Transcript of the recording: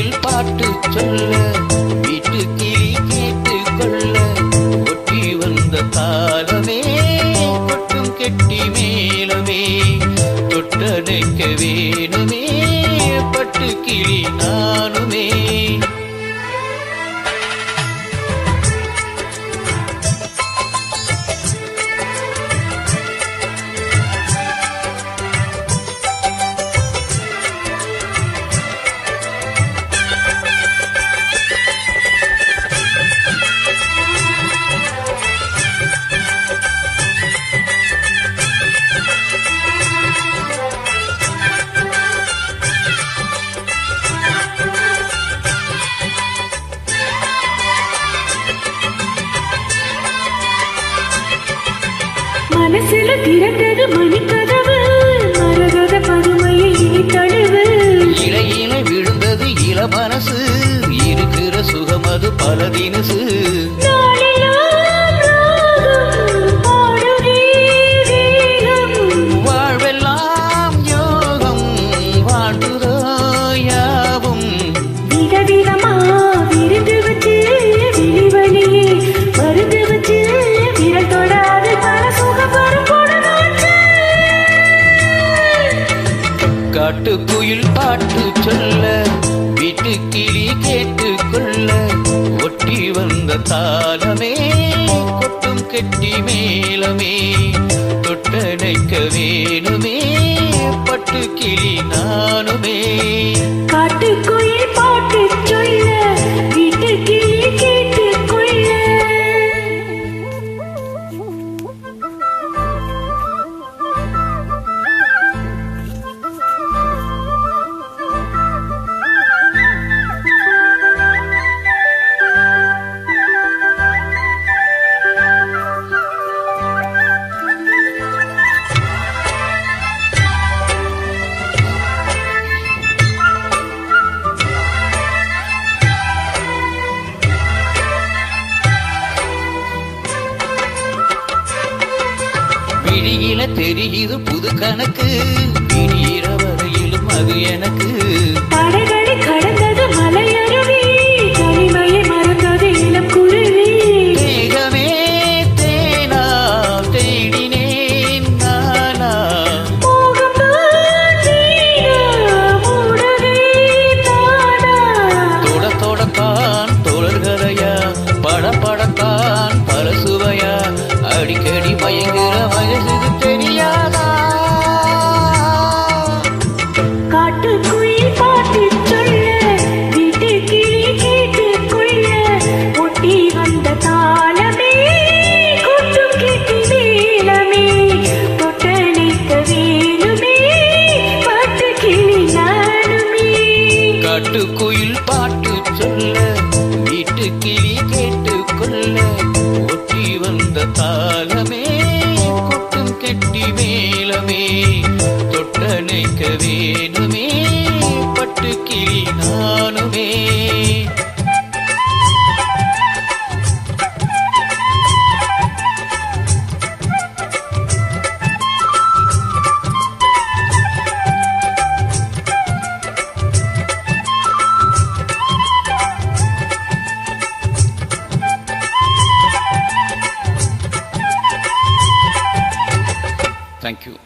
குயில் பாட்டு சொல்ல வீட்டு கிளி கேட்டு கொள்ள ஒட்டி வந்த காலமே கொட்டும் கெட்டி மேலமே தொட்டடைக்க வேணுமே பட்டு கிளி நானுமே. மனசில திறந்தது மணிக்கதவு மரகத பதுமையை இனி தழுவு இலையில விழுந்தது இள மனசு இருக்கிற சுகமது பல தினசு வாழ்வெல்லாம் யோகம் வாழ்ந்துதோ யாவும் விதவிதமா விருந்து வச்சு விழிவழியே மருந்து வச்சு விரல் தொடாது பல காட்டு குயில் பாட்டு சொல்ல வீட்டு கிளி கேட்டு கொள்ள ஒட்டி வந்த தாளமே கொட்டும் கெட்டி மேலமே தொட்டடைக்க வேணுமே பட்டு கிளி நானுமே. காட்டு குயில் பாட்டு சொல்ல வீட்டு கிளி கேட்டு கொள்ள விழியில தெரியுது புது கணக்கு விடியிற வரையிலும் அது எனக்கு தடைகளை கடந்தது மலையருவி தனிமையை மறந்தது இளம் குருவி தேகமே தேனா தேடினேன் நானா தொட தொடத்தான் தோழர்களையா பட படத்தான் பல சுவையா அடிக்கடி மயங்குற வயசுக்கு தெரியாதா. காட்டு குயில் பாட்டு சொல்ல வீட்டு கிளி கேட்டு கொள்ள ஒட்டி வந்த தாளமே கொட்டும் கெட்டி மேலமே தொட்டணைக்க வேணுமே பாட்டு கிளி நானுமே. காட்டு குயில் பாட்டு சொல்ல வீட்டு கிளி கேட்டு கொள்ள ஒட்டி வந்த தாளமே கொட்டும் கெட்டி மேலமே தொட்டணைக்க வேணுமே பட்டு கிளி நானுமே. Thank you.